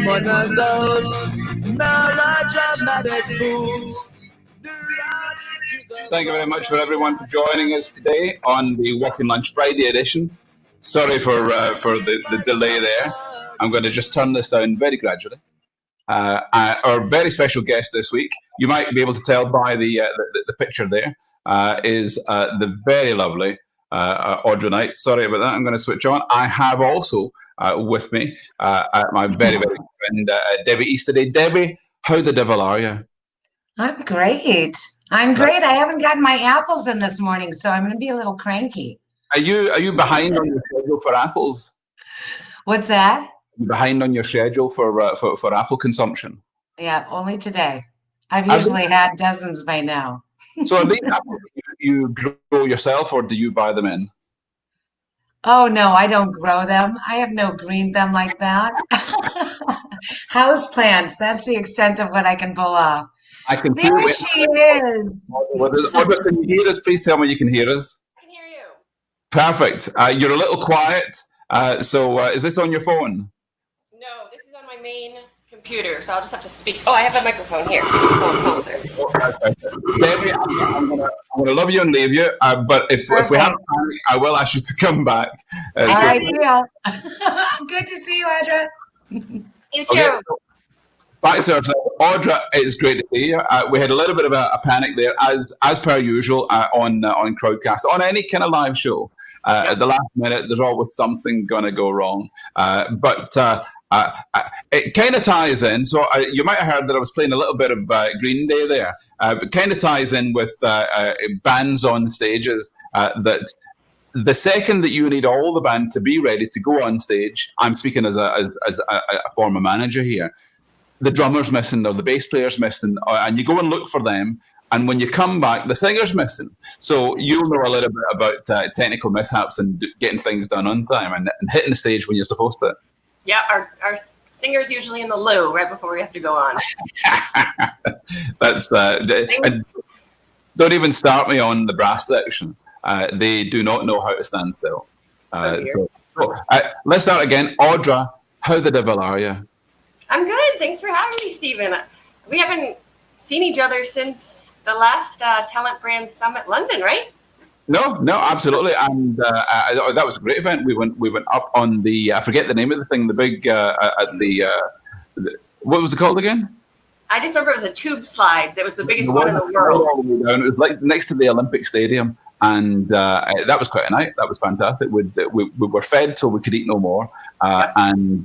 I'm one of those melodramatic fools. Thank you very much for everyone for joining us today on the Working Lunch Friday edition. Sorry for the delay there. I'm going to just turn this down very gradually. Our very special guest this week, you might be able to tell by the picture there, is the very lovely Audra Knight. Sorry about that. I'm going to switch on. I have also with me my very, very good friend Debbie East today. Debbie, how the devil are you? I'm great. I haven't gotten my apples in this morning, so I'm going to be a little cranky. Are you behind on your schedule for apples? What's that? You're behind on your schedule for apple consumption? Yeah, only today. I've usually had dozens by now. So are these apples you grow yourself, or do you buy them in? Oh, no, I don't grow them. I have no green thumb like that. House plants, that's the extent of what I can pull off. I can there hear she is. Audra, can you hear us? Please tell me you can hear us. I can hear you. Perfect. You're a little quiet. So is this on your phone? No, this is on my main computer, so I'll just have to speak. Oh, I have a microphone here. Go closer. Debbie, I'm gonna love you and leave you. But if we have time, I will ask you to come back. All right, deal. Good to see you, Audra. You too. Okay. Back to ourselves. Audra, it's great to see you. We had a little bit of a panic there, as per usual, on Crowdcast, on any kind of live show. At the last minute, there's always something going to go wrong. But it kind of ties in. So you might have heard that I was playing a little bit of Green Day there. It kind of ties in with bands on stages that the second that you need all the band to be ready to go on stage, I'm speaking as a former manager here, the drummer's missing or the bass player's missing, and you go and look for them, and when you come back, the singer's missing. So you'll know a little bit about technical mishaps and getting things done on time and hitting the stage when you're supposed to. Yeah, our singer's usually in the loo right before we have to go on. That's don't even start me on the brass section. They do not know how to stand still. Let's start again. Audra, how the devil are you? I'm good. Thanks for having me, Stephen. We haven't seen each other since the last Talent Brand Summit London, right? No, absolutely. And that was a great event. We went up on the, I forget the name of the thing, the big, what was it called again? I just remember it was a tube slide that was the biggest one in the world. It was like next to the Olympic Stadium. And that was quite a night. That was fantastic. We were fed till we could eat no more, and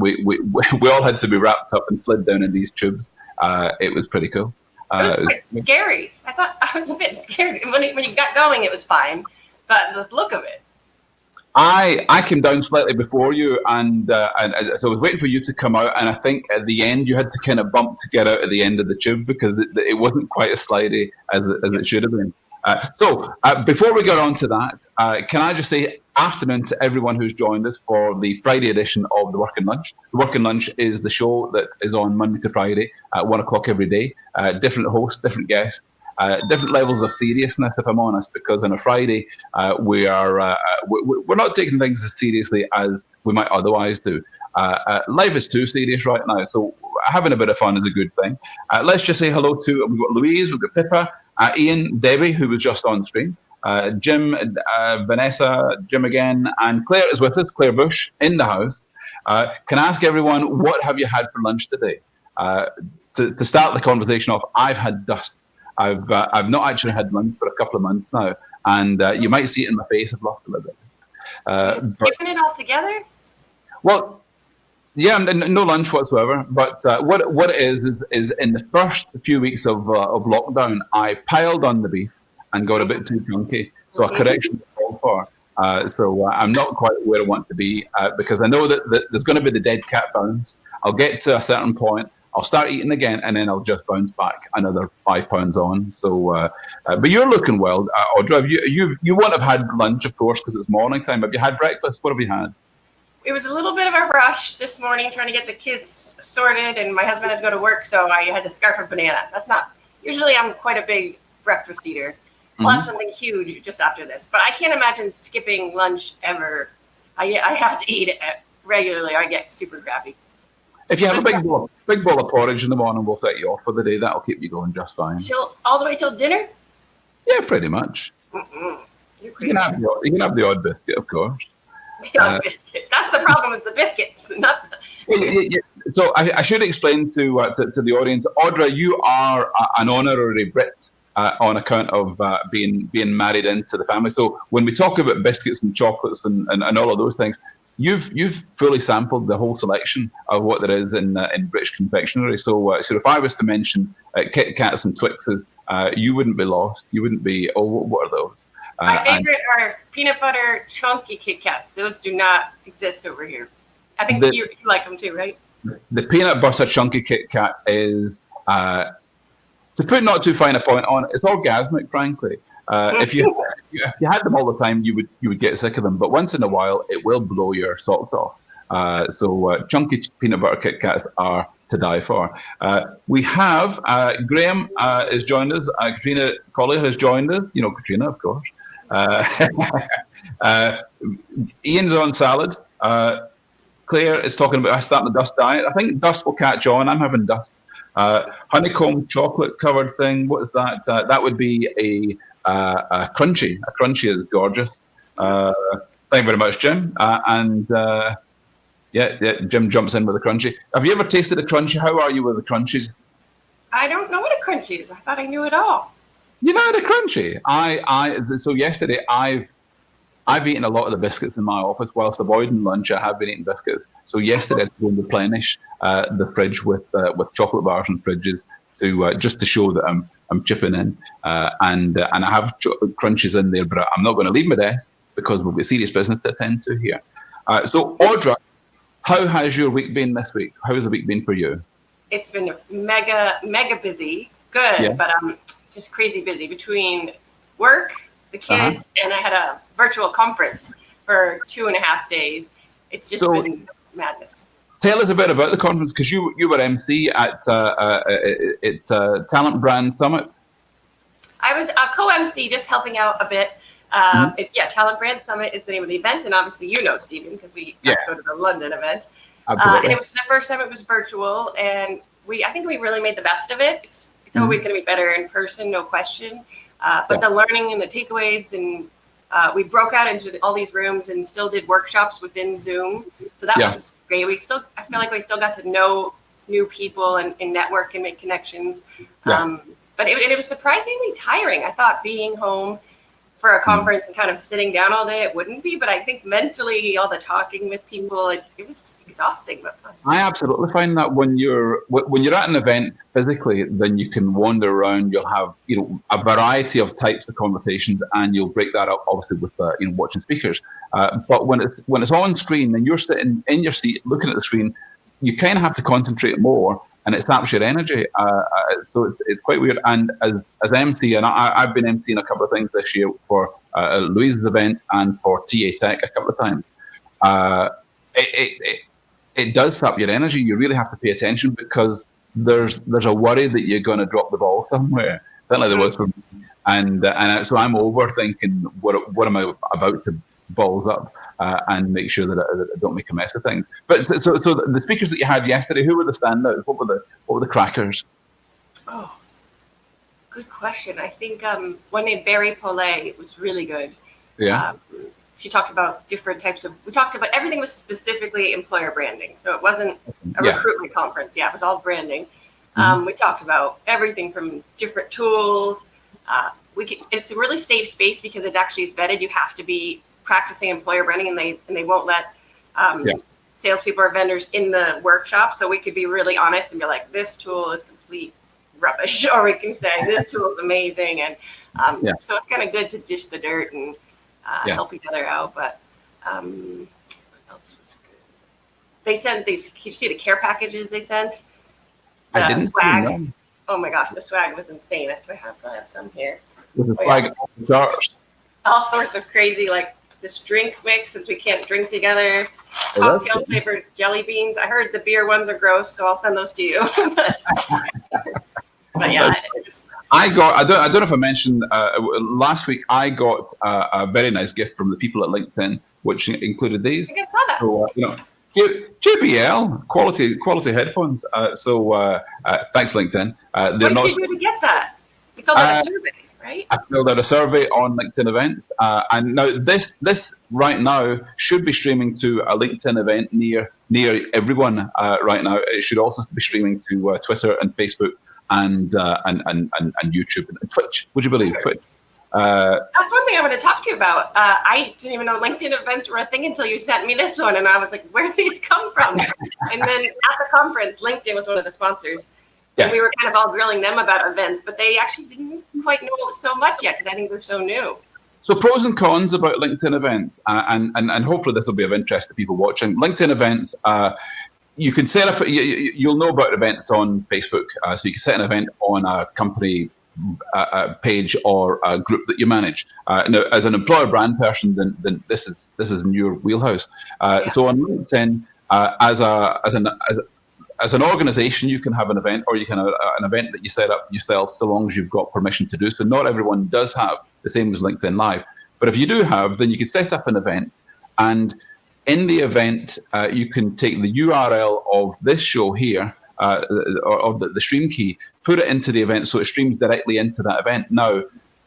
we all had to be wrapped up and slid down in these tubes. It was pretty cool. It was quite scary. I was a bit scared when you got going. It was fine, but the look of it. I came down slightly before you, and so I was waiting for you to come out. And I think at the end you had to kind of bump to get out at the end of the tube because it wasn't quite as slidey as it should have been. So before we get on to that, can I just say afternoon to everyone who's joined us for the Friday edition of The Working Lunch. The Working Lunch is the show that is on Monday to Friday at 1 o'clock every day. Different hosts, different guests, different levels of seriousness, if I'm honest, because on a Friday we're not taking things as seriously as we might otherwise do. Life is too serious right now, so having a bit of fun is a good thing. Let's just say hello to, we've got Louise, we've got Pippa, Ian, Debbie, who was just on screen, Jim, Vanessa, Jim again, and Claire is with us, Claire Bush, in the house. Can I ask everyone, what have you had for lunch today? To start the conversation off, I've had dust. I've not actually had lunch for a couple of months now, and you might see it in my face, I've lost a little bit. Skipping it all together? Well, yeah, no lunch whatsoever. But what it is in the first few weeks of lockdown, I piled on the beef and got a bit too chunky. So a correction is called for. So I'm not quite where I want to be because I know that there's going to be the dead cat bounce. I'll get to a certain point, I'll start eating again, and then I'll just bounce back another 5 pounds on. So, but you're looking well, Audra. You won't have had lunch, of course, because it's morning time. Have you had breakfast? What have you had? It was a little bit of a rush this morning trying to get the kids sorted, and my husband had to go to work, so I had to scarf a banana. That's not usually I'm quite a big breakfast eater. I'll have something huge just after this, but I can't imagine skipping lunch ever. I have to eat it regularly, or I get super grabby. If you have a big bowl of porridge in the morning, we'll set you off for the day. That'll keep you going just fine. All the way till dinner? Yeah, pretty much. You're You can have the odd biscuit, of course. The odd biscuit. That's the problem with the biscuits, not the... So I should explain to the audience, Audra, you are an honorary Brit on account of being married into the family. So when we talk about biscuits and chocolates and all of those things, you've fully sampled the whole selection of what there is in British confectionery. So if I was to mention Kit Kats and Twixes, you wouldn't be lost. You wouldn't be, what are those? My favorite are peanut butter chunky Kit Kats. Those do not exist over here. I think you like them too, right? The peanut butter chunky Kit Kat is, to put not too fine a point on it, it's orgasmic, frankly. If you had them all the time, you would get sick of them. But once in a while, it will blow your socks off. So chunky peanut butter Kit Kats are to die for. We have Graham has joined us. Katrina Collier has joined us. You know Katrina, of course. Ian's on salad. Claire is talking about starting the dust diet. I think dust will catch on. I'm having dust. Honeycomb chocolate covered thing. What is that? That would be a crunchy. A crunchy is gorgeous. Thank you very much, Jim. Jim jumps in with a crunchy. Have you ever tasted a crunchy? How are you with the crunchies? I don't know what a crunchy is. I thought I knew it all. You know the crunchy. So yesterday I've eaten a lot of the biscuits in my office whilst avoiding lunch. I have been eating biscuits. So yesterday I had to go and replenish the fridge with chocolate bars and fridges to just to show that I'm chipping in. And I have crunchies in there, but I'm not going to leave my desk because we've got serious business to attend to here. So Audra, how has your week been this week? How has the week been for you? It's been mega busy. Good, but just crazy busy between work, the kids, and I had a virtual conference for 2.5 days. It's just been madness. Tell us a bit about the conference, because you were MC at Talent Brand Summit. I was a co-MC, just helping out a bit. Talent Brand Summit is the name of the event, and obviously you know, Stephen, because we got to go to the London event. And it was the first time it was virtual, and I think we really made the best of it. It's always going to be better in person, no question. But the learning and the takeaways, and we broke out into all these rooms and still did workshops within Zoom. So that was great. I feel like we still got to know new people and network and make connections. But it was surprisingly tiring. I thought being home for a conference and kind of sitting down all day, it wouldn't be. But I think mentally, all the talking with people, it was exhausting but fun. I absolutely find that when you're at an event physically, then you can wander around. You'll have a variety of types of conversations, and you'll break that up obviously with watching speakers. But when it's on screen and you're sitting in your seat looking at the screen, you kind of have to concentrate more, and it saps your energy. So it's quite weird. And as MC, and I've been MCing a couple of things this year for Louise's event and for TA Tech a couple of times. It does sap your energy. You really have to pay attention, because there's a worry that you're going to drop the ball somewhere. Certainly there was for me. And so I'm overthinking what am I about to balls up and make sure that I don't make a mess of things. But so the speakers that you had yesterday, who were the standouts? What were the crackers? Oh, good question. I think one named Barry Paulet was really good. Yeah. She talked about different types of. We talked about everything was specifically employer branding, so it wasn't a recruitment conference. Yeah, it was all branding. We talked about everything from different tools. It's a really safe space because it actually is vetted. You have to be practicing employer branding, and they won't let salespeople or vendors in the workshop. So we could be really honest and be like, this tool is complete rubbish, or we can say this tool is amazing. And so it's kind of good to dish the dirt and help each other out. But what else was good? They sent these. Can you see the care packages they sent? I didn't. Swag. Oh my gosh, the swag was insane. I have some here. With the swag jars. All sorts of crazy, like this drink mix, since we can't drink together. Cocktail flavored jelly beans. I heard the beer ones are gross, so I'll send those to you. But yeah, I don't know if I mentioned last week. I got a very nice gift from the people at LinkedIn, which included these. I saw that. So, JBL quality headphones. Thanks, LinkedIn. What did you do to get that? You filled out a survey, right? I filled out a survey on LinkedIn events, and now this right now should be streaming to a LinkedIn event near everyone right now. It should also be streaming to Twitter and Facebook and YouTube and Twitch. Would you believe Twitch? That's one thing I want to talk to you about. I didn't even know LinkedIn events were a thing until you sent me this one, and I was like, where do these come from? And then at the conference, LinkedIn was one of the sponsors. Yeah. And we were kind of all grilling them about events, but they actually didn't quite know so much yet because I think they're so new. So pros and cons about LinkedIn events, and hopefully this will be of interest to people watching. LinkedIn events, you can set up, you'll know about events on Facebook. So you can set an event on a company page or a group that you manage. Now, as an employer brand person, then this is in your wheelhouse. So on LinkedIn, as an organization, you can have an event, or you can have an event that you set up yourself, so long as you've got permission to do so. Not everyone does have the same as LinkedIn Live, but if you do have, then you can set up an event, and in the event, you can take the URL of this show here, or the stream key, put it into the event so it streams directly into that event. Now,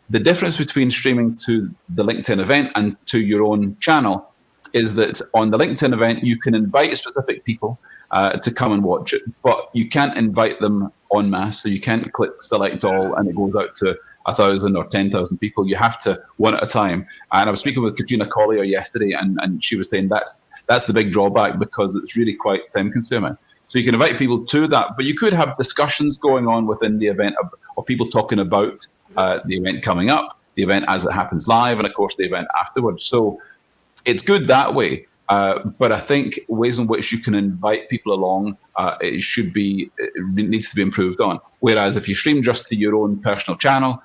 the difference between streaming to the LinkedIn event and to your own channel is that on the LinkedIn event, you can invite specific people to come and watch it, but you can't invite them en masse. So you can't click select all and it goes out to 1,000 or 10,000 people. You have to one at a time. And I was speaking with Katrina Collier yesterday, and she was saying that's the big drawback, because it's really quite time consuming. So you can invite people to that, but you could have discussions going on within the event of people talking about the event coming up, the event as it happens live, and of course the event afterwards. So it's good that way. But I think ways in which you can invite people along, it needs to be improved on. Whereas if you stream just to your own personal channel,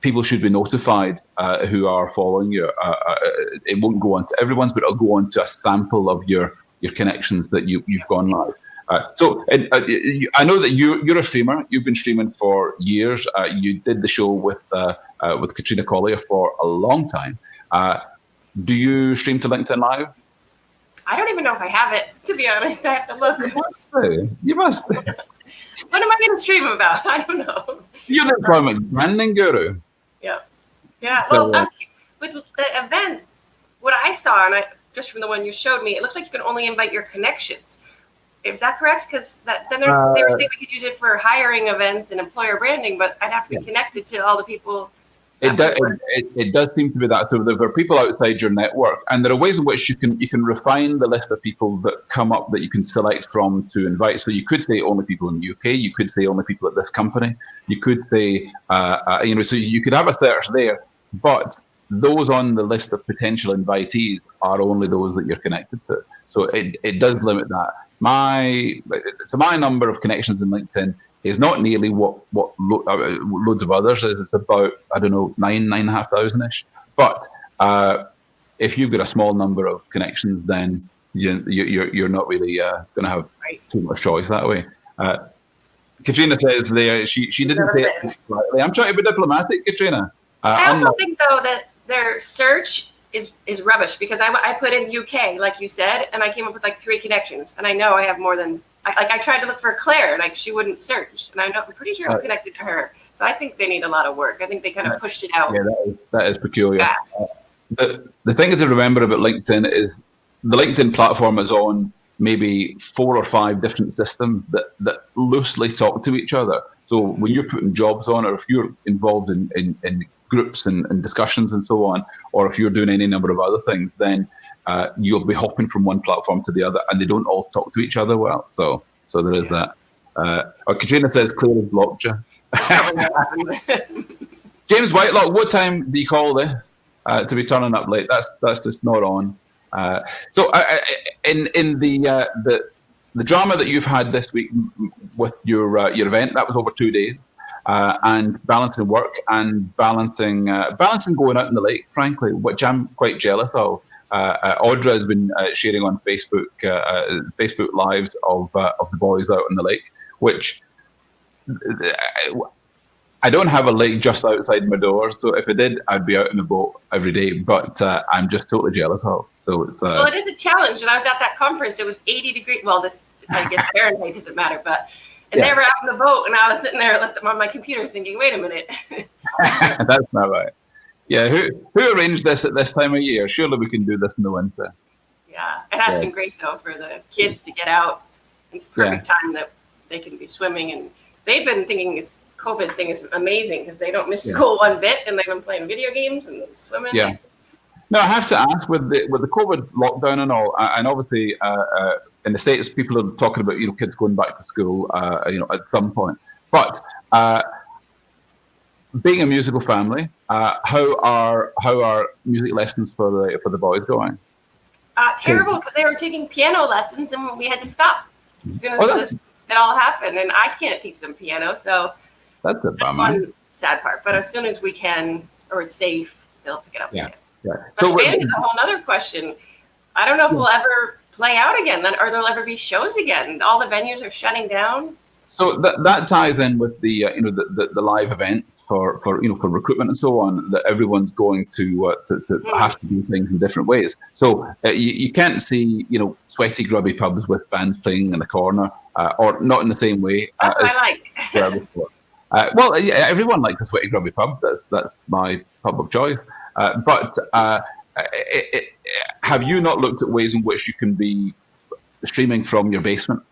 people should be notified who are following you. It won't go on to everyone's, but it'll go on to a sample of your connections that you've gone live. I know that you're a streamer. You've been streaming for years. You did the show with Katrina Collier for a long time. Do you stream to LinkedIn Live? I don't even know if I have it, to be honest. I have to look. You must. What am I going to stream about? I don't know. You're the employment branding guru. Yeah. So, well, with the events, what I saw, and just from the one you showed me, it looks like you can only invite your connections. Is that correct? Because then they were saying we could use it for hiring events and employer branding, but I'd have to be connected to all the people. It does seem to be that. So there are people outside your network, and there are ways in which you can refine the list of people that come up that you can select from to invite. So you could say only people in the UK. You could say only people at this company. You could say, so you could have a search there, but those on the list of potential invitees are only those that you're connected to. So it does limit that. My number of connections in LinkedIn is not nearly what loads of others is. It's about, I don't know, 9,500-ish. But if you've got a small number of connections, then you're not really going to have too much choice that way. Katrina says there, she didn't say it rightly. I'm trying to be diplomatic, Katrina. I also think, though, that their search is rubbish, because I put in UK, like you said, and I came up with like 3 connections. And I know I have more than... I tried to look for Claire, and she wouldn't search, and I'm pretty sure I'm connected to her. So I think they need a lot of work. I think they kind of pushed it out. Yeah, that is peculiar. Fast. The thing to remember about LinkedIn is the LinkedIn platform is on maybe 4 or 5 different systems that loosely talk to each other. So when you're putting jobs on, or if you're involved in groups and discussions and so on, or if you're doing any number of other things, then you'll be hopping from one platform to the other, and they don't all talk to each other well. So there is that. Katrina says clearly blocked you. James Whitelock, what time do you call this to be turning up late? That's just not on. So in the drama that you've had this week with your event, that was over 2 days. And balancing work and balancing going out in the lake, frankly, which I'm quite jealous of. Audra has been sharing on Facebook lives of the boys out in the lake, which I don't have a lake just outside my door, so if I did, I'd be out in the boat every day. But I'm just totally jealous of. So it's well, it is a challenge. When I was at that conference, it was 80 degrees. Well, this I guess Fahrenheit doesn't matter, but they were out in the boat, and I was sitting there on my computer thinking, "Wait a minute." That's not right. Yeah, who arranged this at this time of year? Surely we can do this in the winter. Yeah, it has been great though for the kids to get out. It's perfect time that they can be swimming, and they've been thinking this COVID thing is amazing because they don't miss school one bit, and they've been playing video games and swimming. Yeah. No, I have to ask with the COVID lockdown and all, and obviously in the States, people are talking about kids going back to school, at some point. But being a musical family, how are music lessons for the boys going? Terrible, because they were taking piano lessons and we had to stop as soon as it all happened. And I can't teach them piano, so that's a bummer. One sad part. But as soon as we can, or it's safe, they'll pick it up again. Yeah. But so band is a whole other question. I don't know if we'll ever play out again, or there'll ever be shows again. All the venues are shutting down. So that ties in with the the live events for recruitment and so on, that everyone's going to have to do things in different ways. So you can't see sweaty grubby pubs with bands playing in the corner, or not in the same way. That's what I like. Well, everyone likes a sweaty grubby pub. That's my pub of choice. But have you not looked at ways in which you can be streaming from your basement?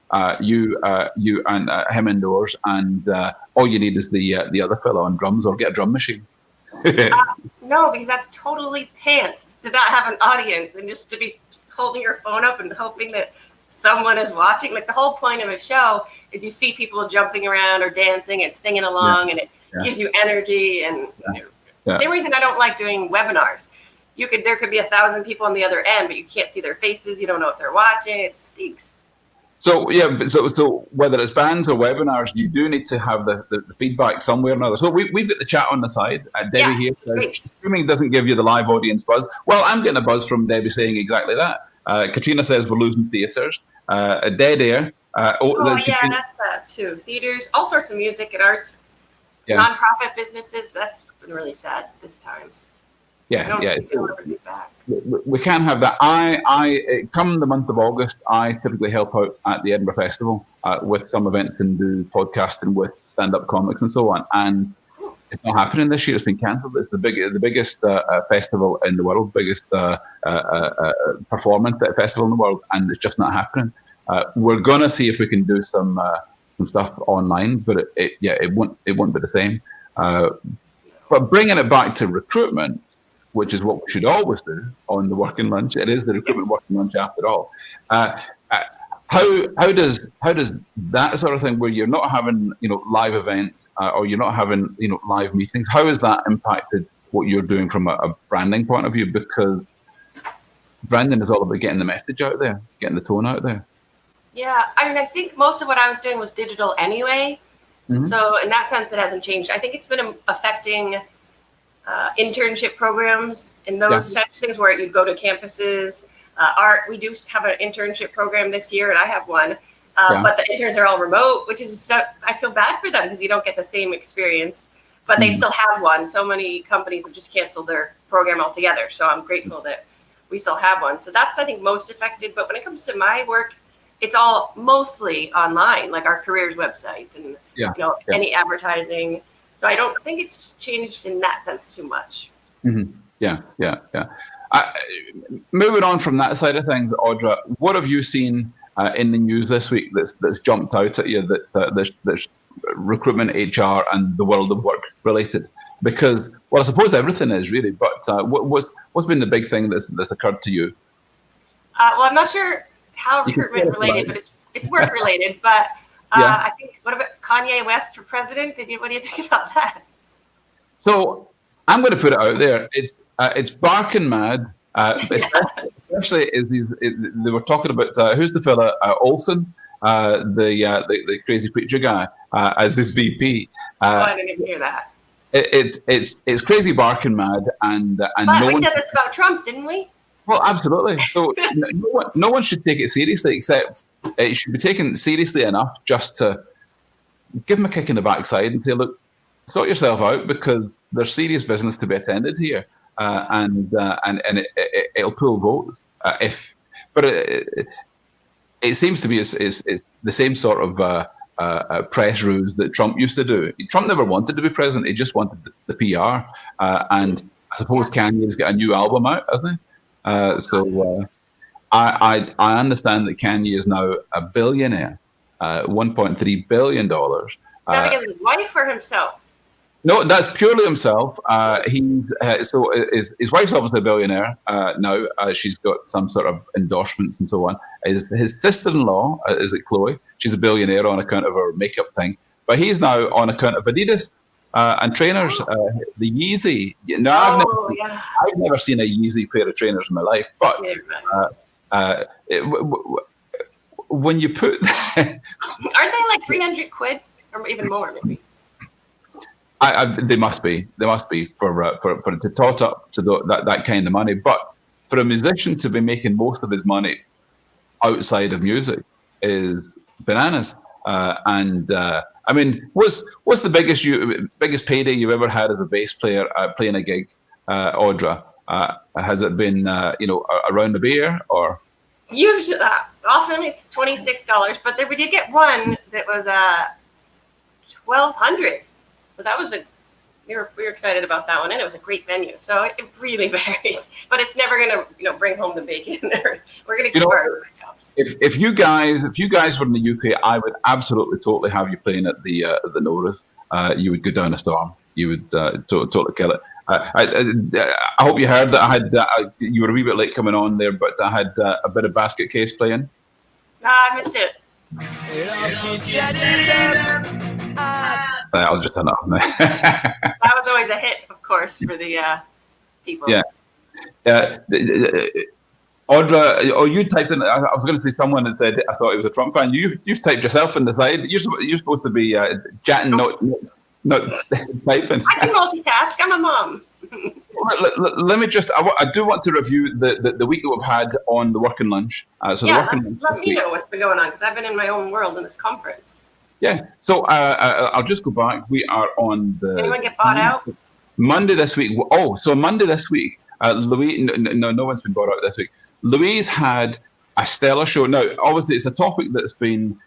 You and him indoors, and all you need is the other fellow on drums, or get a drum machine. No, because that's totally pants to not have an audience and just to be holding your phone up and hoping that someone is watching. Like the whole point of a show is you see people jumping around or dancing and singing along, and it gives you energy. And same reason I don't like doing webinars. There could be 1,000 people on the other end, but you can't see their faces. You don't know if they're watching. It stinks. So so whether it's bands or webinars, you do need to have the feedback somewhere or another. So we've got the chat on the side. Debbie here says, streaming doesn't give you the live audience buzz. Well, I'm getting a buzz from Debbie saying exactly that. Katrina says we're losing theatres. Dead air. That's that too. Theaters, all sorts of music and arts, nonprofit businesses. That's been really sad this times. We can have that. I come the month of August, I typically help out at the Edinburgh Festival with some events and do podcasting with stand-up comics and so on. And it's not happening this year. It's been cancelled. It's the biggest festival in the world, biggest performance festival in the world, and it's just not happening. We're gonna see if we can do some stuff online, but it won't be the same. But bringing it back to recruitment, which is what we should always do on the working lunch. It is the recruitment working lunch after all. How does that sort of thing, where you're not having live events or you're not having live meetings, how has that impacted what you're doing from a branding point of view? Because branding is all about getting the message out there, getting the tone out there. Yeah, I mean, I think most of what I was doing was digital anyway. Mm-hmm. So in that sense, it hasn't changed. I think it's been affecting internship programs and those types of things where you'd go to campuses. Art, we do have an internship program this year, and I have one. But the interns are all remote, which is I feel bad for them because you don't get the same experience. But they still have one. So many companies have just canceled their program altogether. So I'm grateful that we still have one. So that's, I think, most affected. But when it comes to my work, it's all mostly online, like our careers website and any advertising. So I don't think it's changed in that sense too much. Mm-hmm. Yeah. Moving on from that side of things, Audra, what have you seen in the news this week that's jumped out at you that's recruitment, HR, and the world of work related? Because, well, I suppose everything is really, but what's been the big thing that's occurred to you? Well, I'm not sure how recruitment related, but it's work related. But I think, what about Kanye West for president? What do you think about that? So I'm going to put it out there. It's barking mad. Especially they were talking about who's the fella Olsen, the crazy preacher guy, as his VP. I didn't even hear that. It's crazy barking mad, and but we said this about Trump, didn't we? Well, absolutely. So no one should take it seriously, except it should be taken seriously enough just to give him a kick in the backside and say, look, sort yourself out, because there's serious business to be attended here, and it'll pull votes. It seems to be it's the same sort of press ruse that Trump used to do. Trump never wanted to be president; he just wanted the PR. And I suppose Kanye's got a new album out, hasn't he? So I understand that Kanye is now a billionaire, $1.3 billion. Is that because of his wife or himself? No, that's purely himself. So his wife's obviously a billionaire now. She's got some sort of endorsements and so on. His sister-in-law is it Chloe? She's a billionaire on account of her makeup thing, but he's now on account of Adidas and trainers. The Yeezy. Now, I've never seen a Yeezy pair of trainers in my life, but when you put, aren't they like 300 quid or even more, maybe? They must be for to tot up to that kind of money. But for a musician to be making most of his money outside of music is bananas. I mean, what's the biggest payday you ever had as a bass player playing a gig, Audra? Has it been around the beer or? Usually, often it's $26, but we did get one that was $1,200. But that was we were excited about that one, and it was a great venue. So it really varies, but it's never gonna bring home the bacon. We're gonna keep our jobs. If you guys were in the UK, I would absolutely totally have you playing at the Norris. You would go down a storm. You would totally kill it. I hope you heard that I had you were a wee bit late coming on there, but I had a bit of basket case playing. I missed it. I'll just turn it off now. That was always a hit, of course, for the people. Yeah. Audra, you typed in. I was going to say someone had said I thought he was a Trump fan. You've typed yourself in the side. You're supposed to be chatting, not typing. I can multitask. I'm a mom. Let me just. I do want to review the week that we've had on the working lunch. Let me know what's been going on, because I've been in my own world in this conference. Yeah, so I'll just go back. We are on the. Anyone get bought out? Monday this week. Oh, so Monday this week. Louise, no one's been bought out this week. Louise had a stellar show. Now, obviously, it's a topic it's been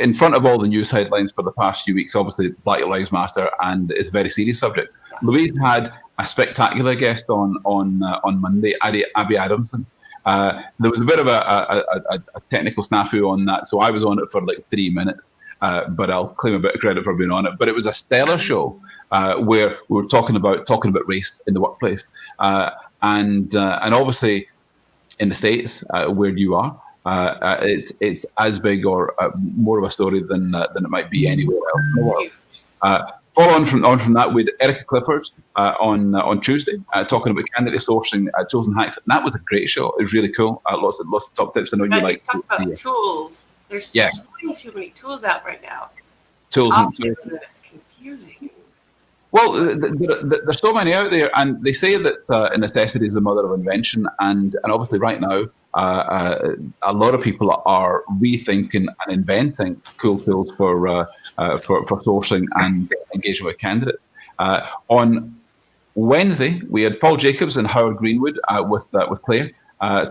in front of all the news headlines for the past few weeks. Obviously, Black Lives Matter, and it's a very serious subject. Yeah. Louise had a spectacular guest on Monday, Abby Adamson. There was a bit of a technical snafu on that, so I was on it for like 3 minutes, but I'll claim a bit of credit for being on it. But it was a stellar show where we were talking about race in the workplace, and obviously in the States where you are, it's as big or more of a story than it might be anywhere else. Follow on from that, we had Erica Clifford on Tuesday talking about candidate sourcing, tools and hacks. And that was a great show. It was really cool. Lots of top tips. I know you like. Talk about tools. There's way too many tools out right now. Tools. It's confusing. Well, there's so many out there, and they say that necessity is the mother of invention, and obviously right now a lot of people are rethinking and inventing cool tools for sourcing and engaging with candidates. On Wednesday, we had Paul Jacobs and Howard Greenwood with Claire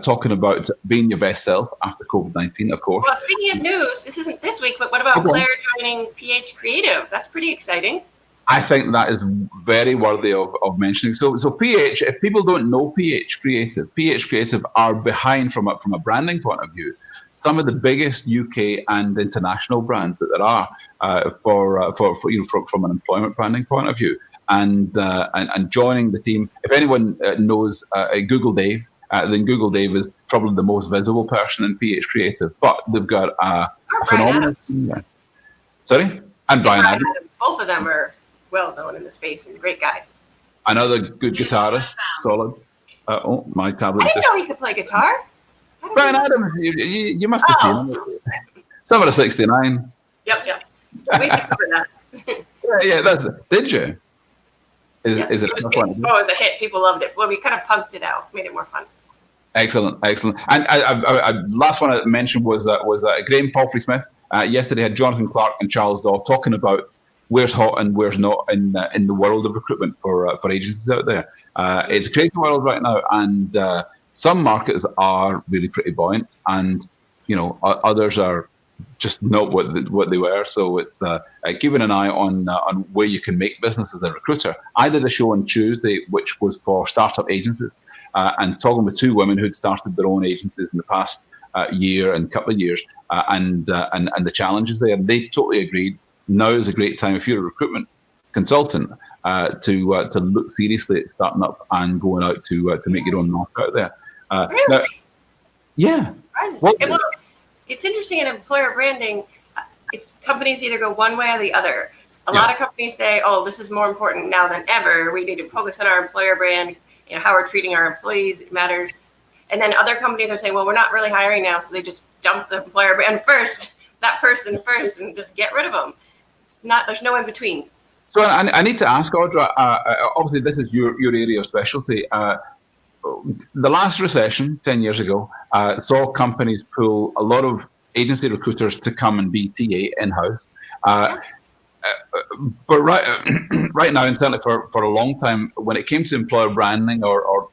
talking about being your best self after COVID-19, of course. Well, speaking of news, this isn't this week, but what about Claire joining PH Creative? That's pretty exciting. I think that is very worthy of mentioning. So PH, if people don't know PH Creative are behind from a branding point of view some of the biggest UK and international brands that there are from an employment branding point of view. And joining the team, if anyone knows Google Dave, then Google Dave is probably the most visible person in PH Creative. But they've got a phenomenal team there. Sorry? And Brian Adams. Both of them are well known in the space and great guys. Another good guitarist, solid. My tablet. I didn't know he could play guitar. Brian Adams, you must have seen him. Summer of '69. Yep. We should cover that. yeah. Did you? Is it? It was a hit. People loved it. Well, we kind of punked it out, made it more fun. Excellent. And I last one I mentioned was Graham Palfrey Smith. Yesterday had Jonathan Clark and Charles Daw talking about where's hot and where's not in the world of recruitment for agencies out there. It's a crazy world right now, and some markets are really pretty buoyant, and others are just not what they were. So it's keeping an eye on where you can make business as a recruiter. I did a show on Tuesday, which was for startup agencies, and talking with two women who'd started their own agencies in the past year and couple of years, and the challenges there. They totally agreed. Now is a great time if you're a recruitment consultant to look seriously at starting up and going out to make your own mark out there. Really? Now, yeah. It's interesting in employer branding. Companies either go one way or the other. A lot of companies say, "Oh, this is more important now than ever. We need to focus on our employer brand. How we're treating our employees matters." And then other companies are saying, "Well, we're not really hiring now," so they just dump the employer brand first, that person first, and just get rid of them. It's not. There's no in between. So I need to ask Audra. Obviously, this is your area of specialty. The last recession 10 years ago saw companies pull a lot of agency recruiters to come and be TA in-house. But right now, and certainly for a long time, when it came to employer branding or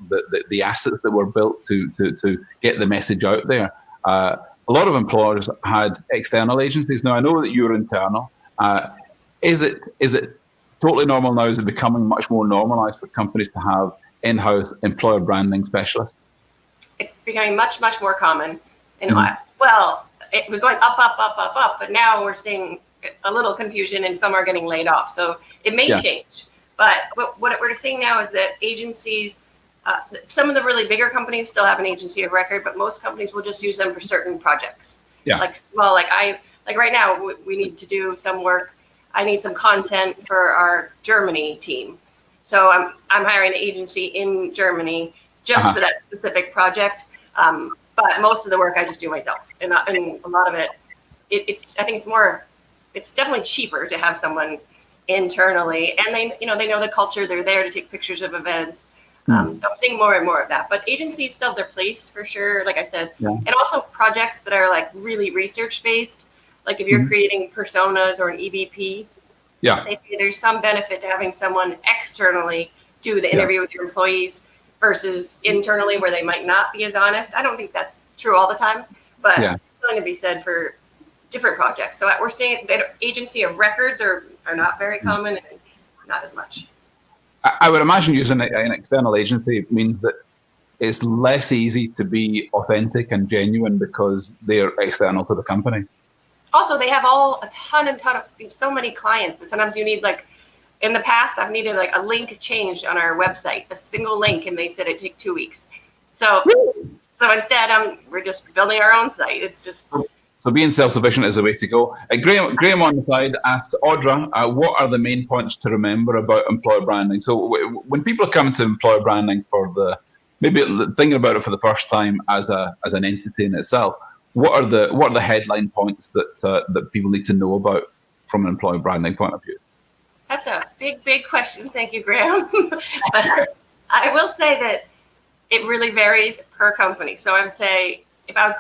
the assets that were built to get the message out there, a lot of employers had external agencies. Now, I know that you're internal. Is it totally normal now? Is it becoming much more normalized for companies to have in-house employer branding specialists? It's becoming much, much more common. Well, it was going up, but now we're seeing a little confusion and some are getting laid off. So it may change. But what we're seeing now is that agencies, some of the really bigger companies still have an agency of record, but most companies will just use them for certain projects. Yeah. Like right now, we need to do some work. I need some content for our Germany team. So I'm hiring an agency in Germany just for that specific project. But most of the work I just do myself, and a lot of it, I think it's definitely cheaper to have someone internally, and they know the culture. They're there to take pictures of events. So I'm seeing more and more of that. But agencies still have their place for sure, like I said, and also projects that are like really research based. Like if you're creating personas or an EVP, they say there's some benefit to having someone externally do the interview with your employees versus internally where they might not be as honest. I don't think that's true all the time, but it's something to be said for different projects. So we're seeing that agency of records are not very common and not as much. I would imagine using an external agency means that it's less easy to be authentic and genuine because they're external to the company. Also, they have a ton of so many clients that sometimes you need, like in the past, I've needed like a link changed on our website, a single link, and they said it'd take 2 weeks. So instead, we're just building our own site. It's just. So being self-sufficient is the way to go. Graham on the side asked Audra, what are the main points to remember about employer branding? So when people come to employer branding maybe thinking about it for the first time as an entity in itself, what are the headline points that people need to know about from an employer branding point of view? That's a big question. Thank you, Graham. But I will say that it really varies per company. So I would say if I was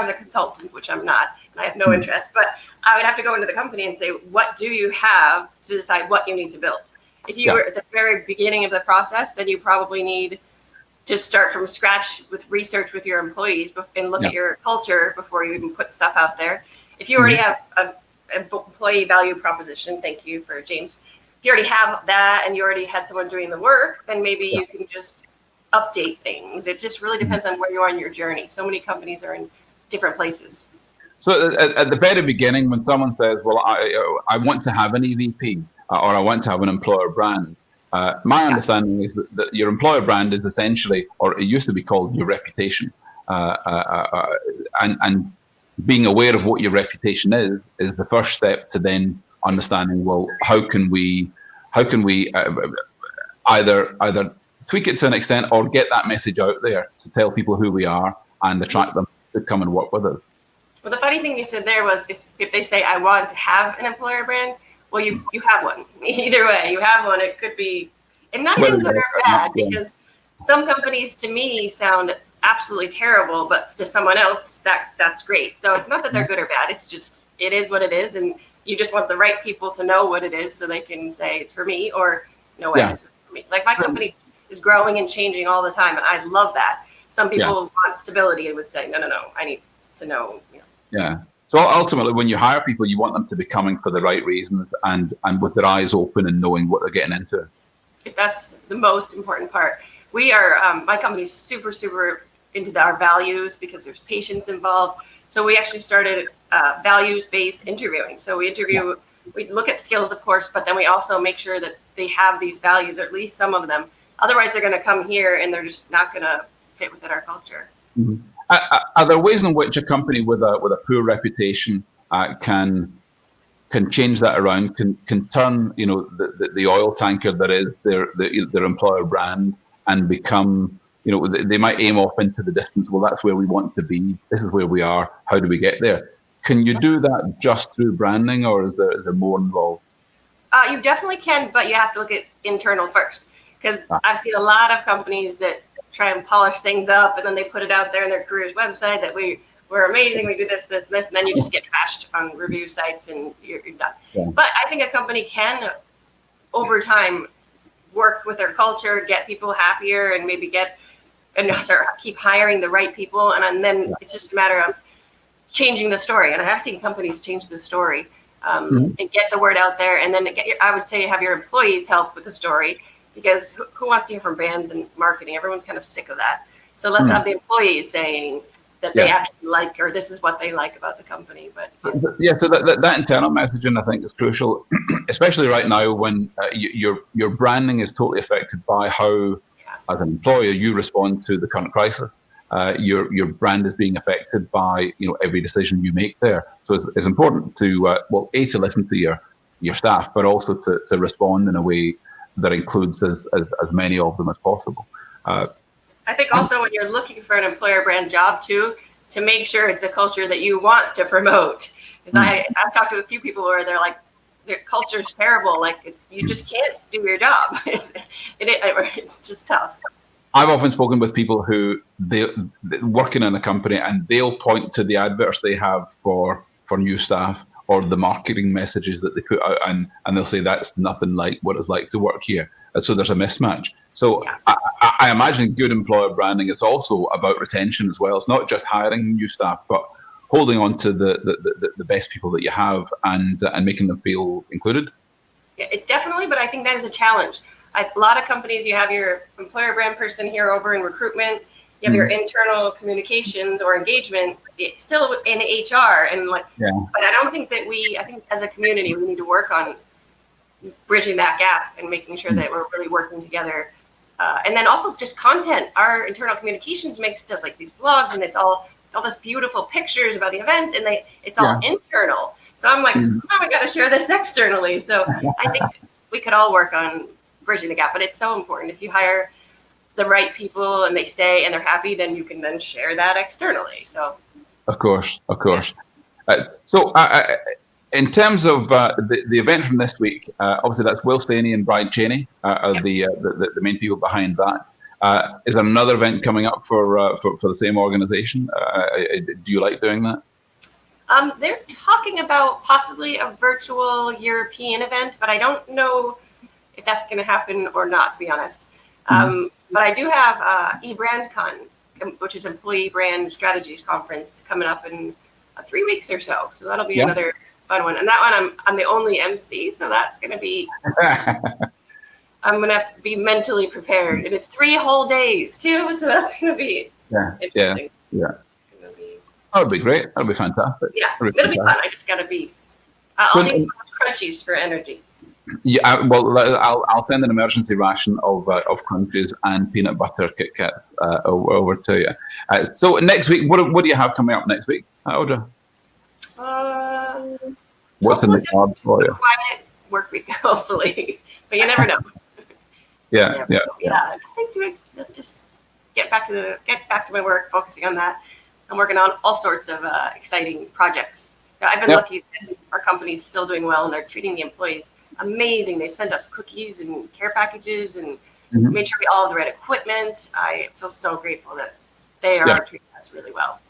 a consultant, which I'm not, and I have no interest, but I would have to go into the company and say, what do you have to decide what you need to build? If you were at the very beginning of the process, then you probably need to start from scratch with research with your employees and look at your culture before you even put stuff out there. If you already have an employee value proposition, thank you for James. If you already have that and you already had someone doing the work, then maybe you can just update things. It just really depends on where you are in your journey. So many companies are in different places. So at the very beginning, when someone says, well, I want to have an EVP or I want to have an employer brand, my understanding is that your employer brand is essentially, or it used to be called, your reputation. And being aware of what your reputation is the first step to then understanding, well, how can we either tweak it to an extent or get that message out there to tell people who we are and attract them to come and work with us. Well, the funny thing you said there was if they say, I want to have an employer brand, well, you have one. Either way, you have one. It could be, and not even good or bad, because some companies to me sound absolutely terrible, but to someone else, that's great. So it's not that they're good or bad. It's just it is what it is, and you just want the right people to know what it is so they can say it's for me, or no way, this is for me. Like my company is growing and changing all the time, and I love that. Some people want stability and would say, no, I need to know. Yeah. So ultimately, when you hire people, you want them to be coming for the right reasons and with their eyes open and knowing what they're getting into. That's the most important part. We are, my company's super, super into our values because there's patients involved. So we actually started values-based interviewing. So we interview, we look at skills, of course, but then we also make sure that they have these values, or at least some of them. Otherwise, they're going to come here and they're just not going to fit within our culture. Mm-hmm. Are there ways in which a company with a poor reputation can change that around? Can turn the oil tanker that is their employer brand and become, they might aim off into the distance. Well, that's where we want to be. This is where we are. How do we get there? Can you do that just through branding, or is there more involved? You definitely can, but you have to look at internal first, because I've seen a lot of companies that try and polish things up, and then they put it out there in their careers website that we're amazing, we do this, and then you just get trashed on review sites and you're done. Yeah. But I think a company can, over time, work with their culture, get people happier, and maybe keep hiring the right people, and then it's just a matter of changing the story. And I have seen companies change the story and get the word out there, and then I would say have your employees help with the story. Because who wants to hear from brands and marketing? Everyone's kind of sick of that. So let's have the employees saying that they actually like, or this is what they like about the company. But so that internal messaging, I think, is crucial, especially right now when your branding is totally affected by how, as an employer, you respond to the current crisis. Your brand is being affected by every decision you make there. So it's important to to listen to your staff, but also to respond in a way that includes as many of them as possible. I think also when you're looking for an employer brand job too, to make sure it's a culture that you want to promote. Because I've talked to a few people where they're like, their culture's terrible. Like you just can't do your job. It's just tough. I've often spoken with people who they're working in a company and they'll point to the adverts they have for new staff, or the marketing messages that they put out, and they'll say that's nothing like what it's like to work here. And so there's a mismatch. So I imagine good employer branding is also about retention as well. It's not just hiring new staff, but holding on to the best people that you have and making them feel included. Yeah, it definitely, but I think that is a challenge. A lot of companies, you have your employer brand person here over in recruitment, you have your internal communications or engagement still in HR, and but I don't think that I think as a community we need to work on bridging that gap and making sure that we're really working together. And then also just content. Our internal communications does like these blogs, and it's all this beautiful pictures about the events, and it's all internal. So I'm like, oh, we got to share this externally. So I think we could all work on bridging the gap, but it's so important. If you hire the right people and they stay and they're happy, then you can then share that externally. So, of course. In terms of the event from this week, obviously that's Will Staney and Bride Cheney are the main people behind that. Is there another event coming up for the same organization? Do you like doing that? They're talking about possibly a virtual European event, but I don't know if that's going to happen or not, to be honest. But I do have eBrandCon, which is Employee Brand Strategies Conference, coming up in 3 weeks or so. So that'll be another fun one. And that one, I'm the only MC, so that's going to be, I'm going to have to be mentally prepared. And it's 3 whole days, too, so that's going to be interesting. That would be great. That would be fantastic. Yeah, it'll be fun. I just got to be, I'll need some crunchies for energy. Yeah, well, I'll send an emergency ration of crunches and peanut butter Kit Kats over to you. So next week, what do you have coming up next week, Audra? What's in the cards for you? Quiet work week, hopefully, but you never know. Yeah. I think just get back to my work, focusing on that. I'm working on all sorts of exciting projects. I've been lucky that our company's still doing well, and they're treating the employees amazing. They've sent us cookies and care packages and made sure we all have the right equipment. I feel so grateful that they are treating us really well.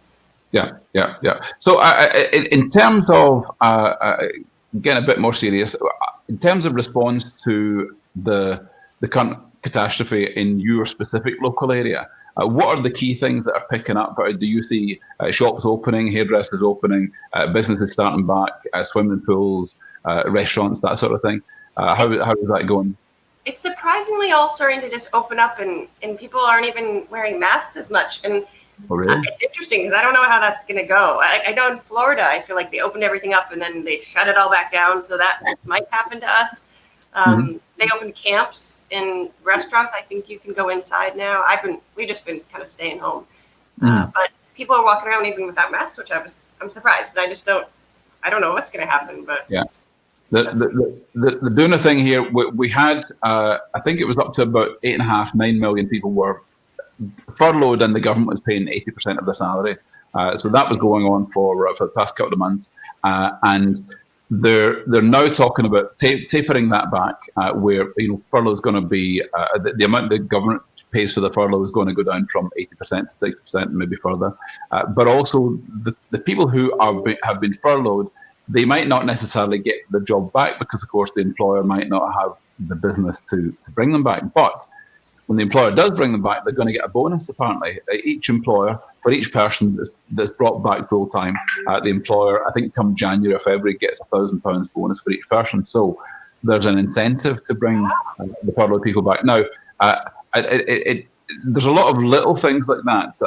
Yeah. So in terms of getting a bit more serious, in terms of response to the current catastrophe in your specific local area, what are the key things that are picking up? Do you see shops opening, hairdressers opening, businesses starting back, swimming pools, restaurants, that sort of thing? How is that going? It's surprisingly all starting to just open up, and people aren't even wearing masks as much. And Oh, really? it's interesting because I don't know how that's going to go. I know in Florida, I feel like they opened everything up and then they shut it all back down. So that might happen to us. They opened camps in restaurants. I think you can go inside now. We've just been kind of staying home, but people are walking around even without masks, which I'm surprised. And I don't know what's going to happen, but yeah. The doing a thing here, we had, I think it was up to about 9 million people were furloughed, and the government was paying 80% of their salary. So that was going on for the past couple of months, and they're now talking about tapering that back, where furlough is going to be the amount the government pays for the furlough is going to go down from 80% to 60%, maybe further. But also the people who have been furloughed, they might not necessarily get the job back because, of course, the employer might not have the business to bring them back. But when the employer does bring them back, they're going to get a bonus, apparently. Each employer, for each person that's brought back full-time, the employer, I think come January or February, gets £1,000 bonus for each person. So there's an incentive to bring the furloughed people back. Now, there's a lot of little things like that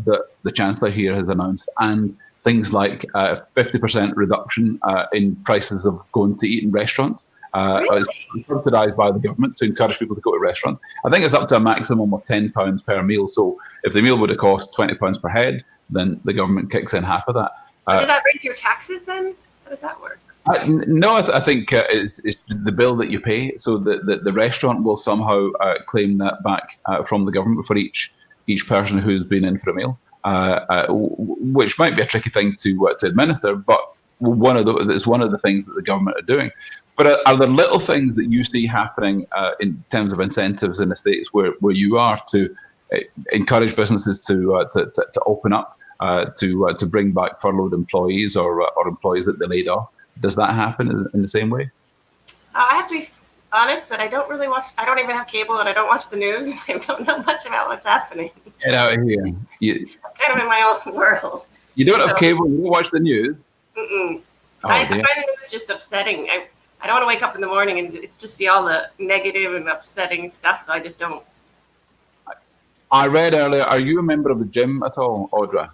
that the Chancellor here has announced, and things like 50% reduction in prices of going to eat in restaurants. It's subsidised by the government to encourage people to go to restaurants. I think it's up to a maximum of £10 per meal. So if the meal would have cost £20 per head, then the government kicks in half of that. Does that raise your taxes then? How does that work? No, I think it's the bill that you pay. So the restaurant will somehow claim that back from the government for each person who's been in for a meal, which might be a tricky thing to administer, but it's one of the things that the government are doing. But are there little things that you see happening in terms of incentives in the States where you are to encourage businesses to open up, to bring back furloughed employees or employees that they laid off? Does that happen in the same way? I have to be honest that I don't really watch. I don't even have cable, and I don't watch the news. I don't know much about what's happening. Get out of here! I'm kind of in my own world. You don't have cable. You don't watch the news. I find the news just upsetting. I don't want to wake up in the morning and it's just see all the negative and upsetting stuff. So I just don't. I read earlier. Are you a member of the gym at all, Audra?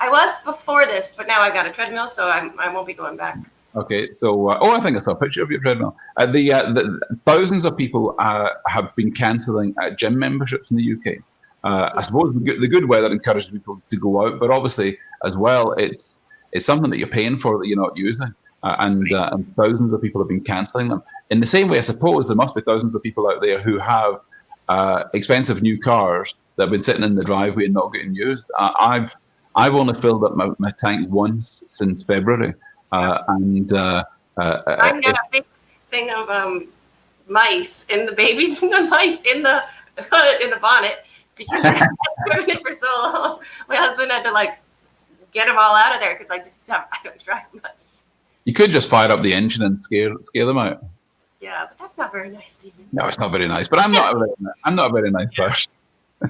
I was before this, but now I've got a treadmill, so I won't be going back. Okay, so I think I saw a picture of your treadmill. The thousands of people have been cancelling gym memberships in the UK. I suppose the good weather encourages people to go out, but obviously as well, it's something that you're paying for that you're not using, and thousands of people have been cancelling them. In the same way, I suppose there must be thousands of people out there who have expensive new cars that have been sitting in the driveway and not getting used. I've only filled up my tank once since February, and I've got a big thing of mice in the babies and the mice in the hood in the bonnet because I've been doing it for so long. My husband had to get them all out of there because I don't drive much. You could just fire up the engine and scare them out. Yeah, but that's not very nice, Stephen. No, it's not very nice. But I'm not a very nice person.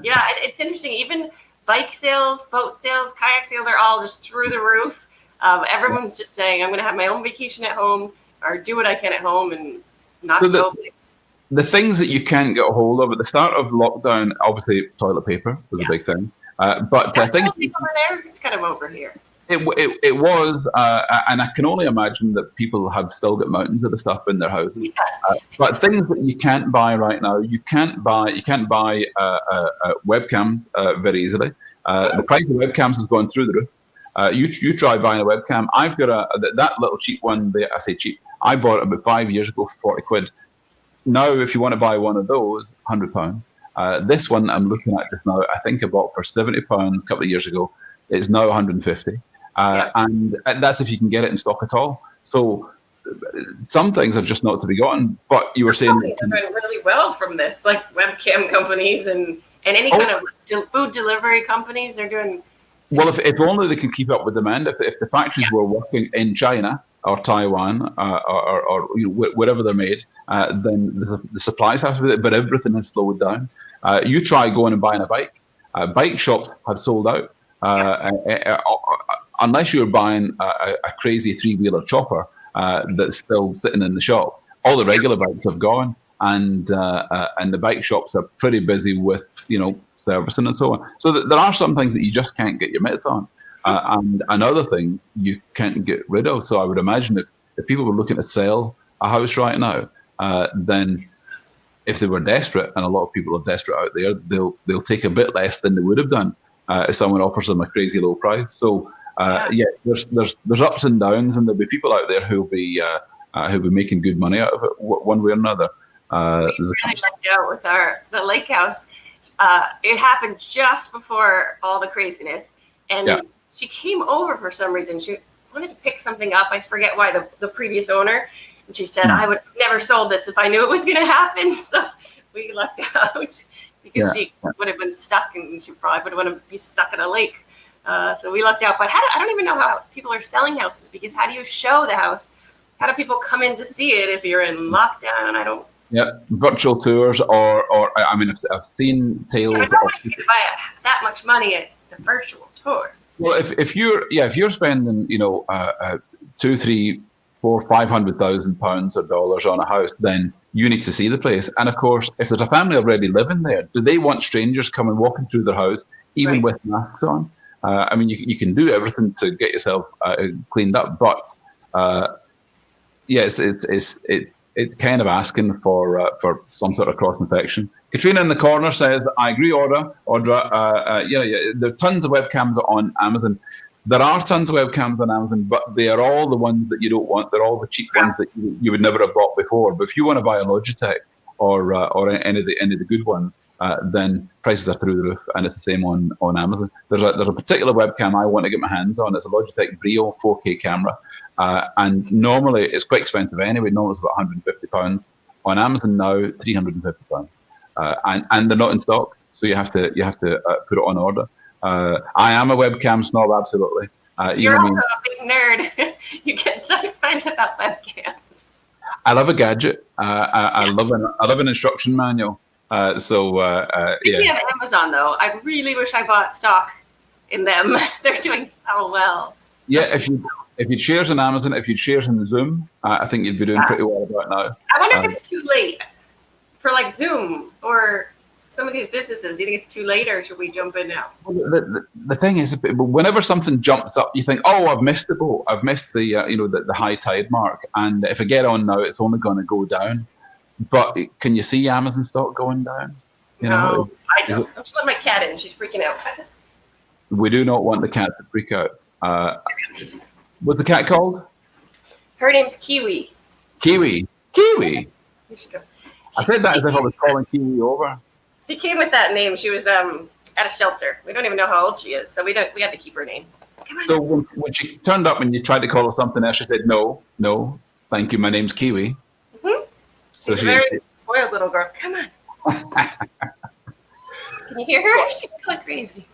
Yeah, it's interesting. Even bike sales, boat sales, kayak sales are all just through the roof. Everyone's just saying, I'm going to have my own vacation at home or do what I can at home and not go. The things that you can't get a hold of at the start of lockdown, obviously toilet paper was a big thing. But I think over there, it's kind of over here. It was, and I can only imagine that people have still got mountains of the stuff in their houses. Yeah. But things that you can't buy right now, you can't buy webcams very easily. The price of webcams has gone through the roof. You try buying a webcam. I've got that little cheap one there. I say cheap. I bought it about 5 years ago for £40. Now, if you want to buy one of those, £100. This one I'm looking at just now, I think I bought for £70 a couple of years ago. It's now £150. And that's if you can get it in stock at all. So some things are just not to be gotten. But you were saying they're doing really well from this, like webcam companies and any kind of food delivery companies. They're doing Well, if only they can keep up with demand. If the factories were working in China or Taiwan or wherever they're made, then the supplies have to be there, but everything has slowed down. You try going and buying a bike. Bike shops have sold out. Unless you're buying a crazy three-wheeler chopper that's still sitting in the shop, all the regular bikes have gone, and the bike shops are pretty busy with servicing and so on. So there are some things that you just can't get your mitts on, and other things you can't get rid of. So I would imagine if people were looking to sell a house right now, then if they were desperate, and a lot of people are desperate out there, they'll take a bit less than they would have done if someone offers them a crazy low price. So there's ups and downs, and there'll be people out there who'll be making good money out of it one way or another. We really lucked out with the lake house. It happened just before all the craziness, and she came over for some reason. She wanted to pick something up. I forget why, the previous owner. And she said, I would have never sold this if I knew it was going to happen. So we lucked out because she would have been stuck, and she probably would want to be stuck in a lake. So we lucked out. But I don't even know how people are selling houses, because how do you show the house? How do people come in to see it if you're in lockdown? I don't. Yeah, virtual tours, or I mean, I've seen tales. Yeah, nobody's going to buy that much money at the virtual tour. Well, if you're spending $200,000, $300,000, $400,000, £500,000 or dollars on a house, then you need to see the place. And of course, if there's a family already living there, do they want strangers coming walking through their house, even with masks on? I mean, you can do everything to get yourself cleaned up, but it's kind of asking for some sort of cross infection. Katrina in the corner says, "I agree, Audra. There are tons of webcams on Amazon. There are tons of webcams on Amazon, but they are all the ones that you don't want. They're all the cheap ones that you would never have bought before. But if you want to buy a Logitech or any of the good ones, then prices are through the roof, and it's the same on Amazon. There's a particular webcam I want to get my hands on. It's a Logitech Brio 4K camera, and normally it's quite expensive anyway. Normally it's about £150. On Amazon now, £350, and they're not in stock, so you have to put it on order. I am a webcam snob, absolutely. You're also a big nerd. You get so excited about webcams. I love a gadget. I love an instruction manual. Speaking of Amazon, though, I really wish I bought stock in them. They're doing so well. Yeah, if you'd shares on Amazon, if you'd shares in the Zoom, I think you'd be doing pretty well about now. I wonder if it's too late for like Zoom or some of these businesses. Do you think it's too late, or should we jump in now? The thing is, whenever something jumps up, you think, "Oh, I've missed the boat. I've missed the the high tide mark." And if I get on now, it's only going to go down. But can you see Amazon stock going down? No, I don't. I'm just letting my cat in. She's freaking out. We do not want the cat to freak out. What's the cat called? Her name's Kiwi. Kiwi. You should go. I said that as if I was calling Kiwi over. She came with that name. She was at a shelter. We don't even know how old she is, so we had to keep her name. Come on. So when she turned up and you tried to call her something else, she said, "No, thank you. My name's Kiwi." Mm-hmm. So she's a very spoiled little girl. Come on. Can you hear her? She's going crazy.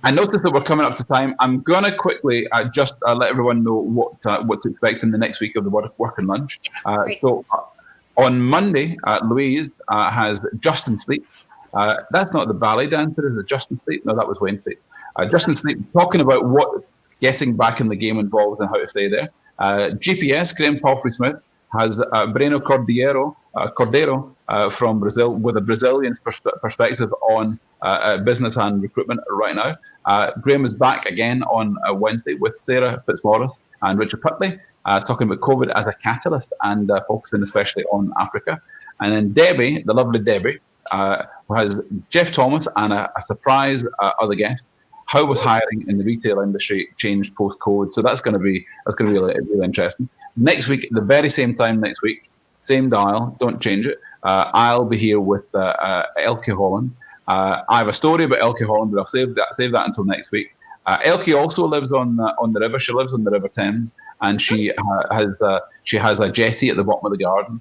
I noticed that we're coming up to time. I'm going to quickly just let everyone know what to expect in the next week of the Working Lunch. On Monday, Louise has Justin Sleep. That's not the ballet dancer, is it Justin Sleep? No, that was Wednesday. Justin Sleep talking about what getting back in the game involves and how to stay there. GPS, Graham Palfrey-Smith, has Breno Cordeiro from Brazil with a Brazilian perspective on business and recruitment right now. Graham is back again on Wednesday with Sarah Fitzmaurice and Richard Putley, talking about COVID as a catalyst and focusing especially on Africa. And then Debbie, the lovely Debbie, who has Jeff Thomas and a surprise other guest. How was hiring in the retail industry changed post-COVID? So that's going to be really, really interesting. Next week, the very same time next week, same dial, don't change it. I'll be here with Elke Holland. I have a story about Elke Holland, but I'll save that until next week. Elke also lives on the river. She lives on the River Thames, and she has a jetty at the bottom of the garden.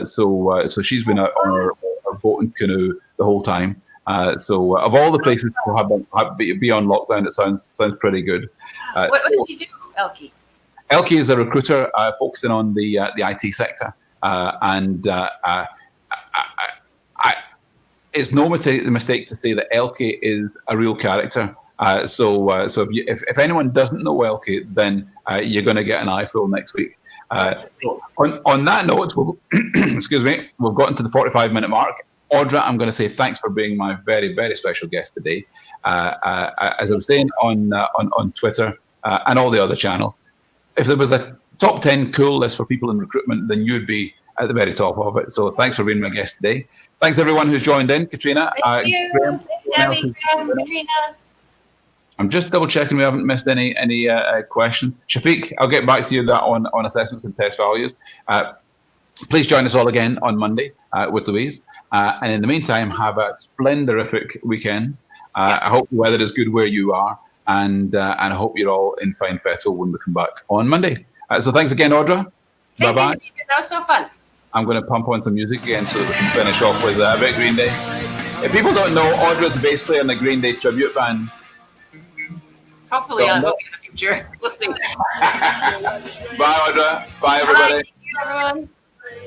So she's been out on her boat and canoe the whole time. So of all the places to be on lockdown, it sounds pretty good. What did you do, Elkie? Elkie is a recruiter focusing on the IT sector, and it's no mistake to say that Elkie is a real character. So if anyone doesn't know Elkie, then you're going to get an eyeful next week. So on that note, excuse me, we've gotten to the 45-minute mark. Audra, I'm going to say thanks for being my very, very special guest today. As I was saying on Twitter and all the other channels, if there was a top 10 cool list for people in recruitment, then you'd be at the very top of it. So thanks for being my guest today. Thanks everyone who's joined in. Katrina. Thank you. Graham, Debbie, Graham, Katrina. I'm just double checking we haven't missed any questions. Shafiq, I'll get back to you that on assessments and test values. Please join us all again on Monday with Louise. And in the meantime, have a splendorific weekend. Yes. I hope the weather is good where you are, and I hope you're all in fine fettle when we come back on Monday. So thanks again, Audra. Thank Bye-bye. you, Stephen. That was so fun. I'm going to pump on some music again so that we can finish off with a bit of Green Day. If people don't know, Audra is the bass player in the Green Day tribute band. Hopefully, So, I'll in the future. We'll see. Bye, Audra. Bye, everybody. Bye, everyone.